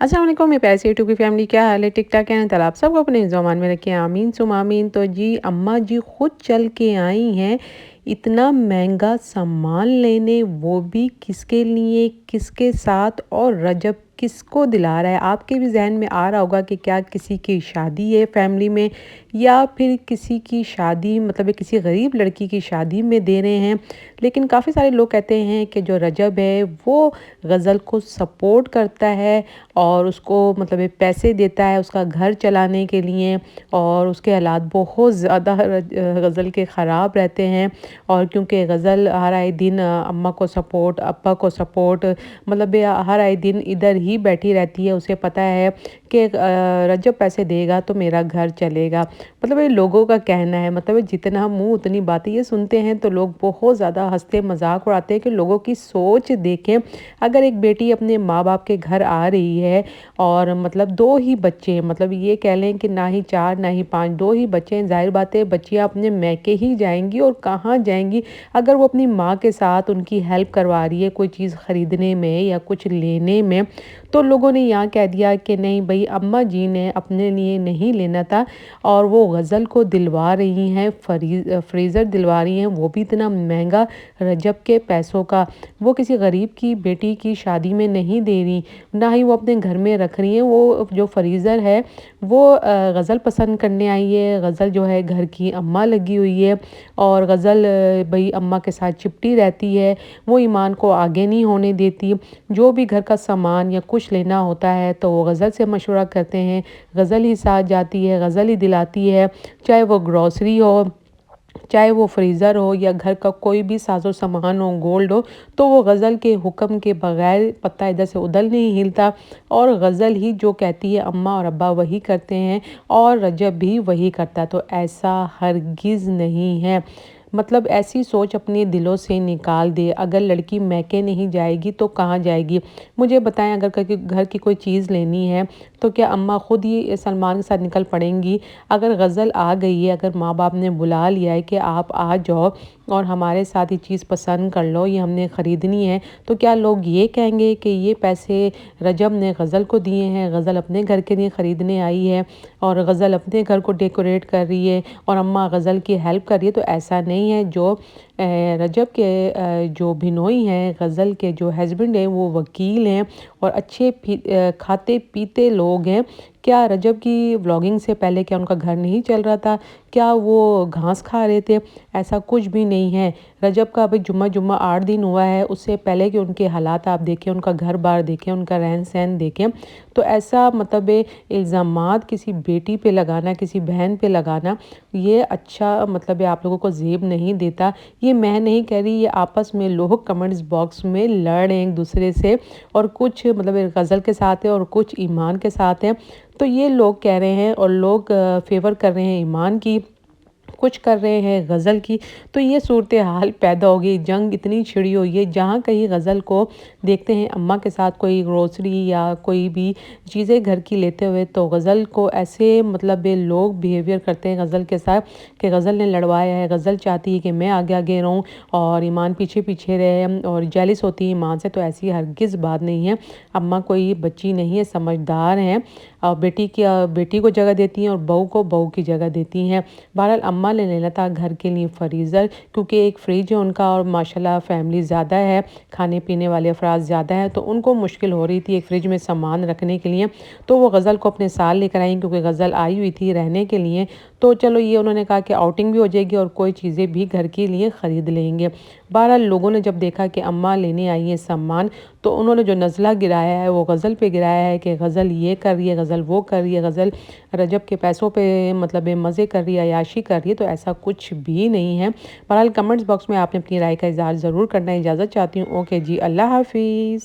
अस्सलाम वालेकुम मेरे प्यारे से यूट्यूब की फैमिली, क्या हाल है? ठीक ठाक हैं? ताला आप सबको अपने ज़ुबान में रखें, आमीन सुम आमीन। तो जी अम्मा जी खुद चल के आई हैं इतना महंगा सामान लेने, वो भी किसके लिए, किसके साथ, और रजब किसको दिला रहा है? आपके भी जहन में आ रहा होगा कि क्या किसी की शादी है फैमिली में, या फिर किसी की शादी मतलब किसी गरीब लड़की की शादी में दे रहे हैं। लेकिन काफ़ी सारे लोग कहते हैं कि जो रजब है वो गज़ल को सपोर्ट करता है और उसको मतलब ये पैसे देता है उसका घर चलाने के लिए, और उसके हालात बहुत ज़्यादा गज़ल के ख़राब रहते हैं। और क्योंकि गज़ल हर आए दिन अम्मा को सपोर्ट, अब्बा को सपोर्ट, मतलब ये हर आए दिन इधर ही बैठी रहती है। उसे पता है कि रजब पैसे देगा तो मेरा घर चलेगा। मतलब ये लोगों का कहना है, मतलब जितना मुँह उतनी बातें। ये सुनते हैं तो लोग बहुत ज़्यादा हँसते मज़ाक उड़ाते हैं कि लोगों की सोच देखें। अगर एक बेटी अपने माँ बाप के घर आ रही है और मतलब 2 ही बच्चे हैं, मतलब ये कह लें कि ना ही 4 ना ही 5, 2 ही बच्चे हैं। ज़ाहिर बात है बच्चियाँ अपने मैके ही जाएँगी, और कहाँ जाएँगी अगर वो अपनी माँ के साथ उनकी हेल्प करवा रही है कोई चीज़ खरीदने में या कुछ लेने में। तो लोगों ने यहाँ कह दिया कि नहीं भई, अम्मा जी ने अपने लिए नहीं लेना था और वो गज़ल को दिलवा रही हैं, फ्रीज़र दिलवा रही हैं, वो भी इतना महँगा रजब के पैसों का। वो किसी गरीब की बेटी की शादी में नहीं दे रही, ना ही वो अपने घर में रख रही हैं। वो जो फ्रीज़र है वो गज़ल पसंद करने आई है। गज़ल जो है घर की अम्मा लगी हुई है, और गज़ल भई अम्मा के साथ चिपटी रहती है। वो ईमान को आगे नहीं होने देती। जो भी घर का सामान या कुछ लेना होता है तो वो गज़ल से मशवरा करते हैं। गज़ल ही साथ जाती है, गज़ल ही दिलाती है, चाहे वो ग्रॉसरी हो, चाहे वो फ्रीज़र हो, या घर का कोई भी साज़ो सामान हो, गोल्ड हो, तो वो गज़ल के हुक्म के बगैर पत्ता इधर से उधर नहीं हिलता। और गज़ल ही जो कहती है अम्मा और अब्बा वही करते हैं, और रजब भी वही करता है। तो ऐसा हरगिज़ नहीं है। मतलब ऐसी सोच अपने दिलों से निकाल दे। अगर लड़की मैके नहीं जाएगी तो कहाँ जाएगी? मुझे बताएं, अगर घर की कोई चीज़ लेनी है तो क्या अम्मा खुद ही सलमान के साथ निकल पड़ेंगी? अगर गज़ल आ गई है, अगर माँ बाप ने बुला लिया है कि आप आ जाओ और हमारे साथ ये चीज़ पसंद कर लो, ये हमने ख़रीदनी है, तो क्या लोग ये कहेंगे कि ये पैसे रजब ने गज़ल को दिए हैं, गज़ल अपने घर के लिए ख़रीदने आई है और गज़ल अपने घर को डेकोरेट कर रही है और अम्मा गज़ल की हेल्प कर रही है? तो ऐसा नहीं है। जो रजब के जो बिनोई हैं, गज़ल के जो हस्बैंड हैं, वो वकील हैं और अच्छे खाते पीते लोग हैं। क्या रजब की व्लॉगिंग से पहले क्या उनका घर नहीं चल रहा था? क्या वो घास खा रहे थे? ऐसा कुछ भी नहीं है। रजब का अभी जुम्मा 8 दिन हुआ है, उससे पहले के उनके हालात आप देखें, उनका घर-बार देखें, उनका रहन-सहन देखें। तो ऐसा मतलब इल्ज़ामात किसी बेटी पे लगाना, किसी बहन पे लगाना, ये अच्छा मतलब आप लोगों को ज़ेब नहीं देता। ये मैं नहीं कह रही, ये आपस में लोग कमेंट्स बॉक्स में लड़ रहे हैं एक दूसरे से, और कुछ मतलब गज़ल के साथ है और कुछ ईमान के साथ है। तो ये लोग कह रहे हैं, और लोग फ़ेवर कर रहे हैं ईमान की, कुछ कर रहे हैं गज़ल की। तो ये सूरत हाल पैदा हो गई, जंग इतनी छिड़ी हुई है। जहाँ कहीं गज़ल को देखते हैं अम्मा के साथ कोई ग्रोसरी या कोई भी चीज़ें घर की लेते हुए, तो गज़ल को ऐसे मतलब ये लोग बिहेवियर करते हैं गज़ल के साथ कि गज़ल ने लड़वाया है, गज़ल चाहती है कि मैं आगे आगे रहूं और ईमान पीछे पीछे रहे, और जेलिस होती है ईमान से। तो ऐसी हरगिज़ बात नहीं है। अम्मा कोई बच्ची नहीं है, समझदार हैं, और बेटी को जगह देती हैं और बहू को बहू की जगह देती हैं। बहरहाल अम्मा ने लेना था घर के लिए फ्रीज़र, क्योंकि एक फ्रिज है उनका और माशाल्लाह फैमिली ज़्यादा है, खाने पीने वाले अफराद ज़्यादा हैं, तो उनको मुश्किल हो रही थी एक फ्रिज में सामान रखने के लिए। तो वो गज़ल को अपने साथ लेकर आई, क्योंकि गज़ल आई हुई थी रहने के लिए। तो चलो ये उन्होंने कहा कि आउटिंग भी हो जाएगी और कोई चीज़ें भी घर के लिए ख़रीद लेंगे। बहरहाल लोगों ने जब देखा कि अम्मा लेने आई है सामान, तो उन्होंने जो नज़ला गिराया है वो गज़ल पे गिराया है कि गज़ल ये कर रही है, गज़ल वो कर रही है, गज़ल रजब के पैसों पे मतलब मज़े कर रही है, अय्याशी कर रही है। तो ऐसा कुछ भी नहीं है। बहरहाल कमेंट्स बॉक्स में आपने अपनी राय का इज़हार ज़रूर करना है। इजाज़त चाहती हूँ। ओके जी, अल्लाह हाफ़िज़।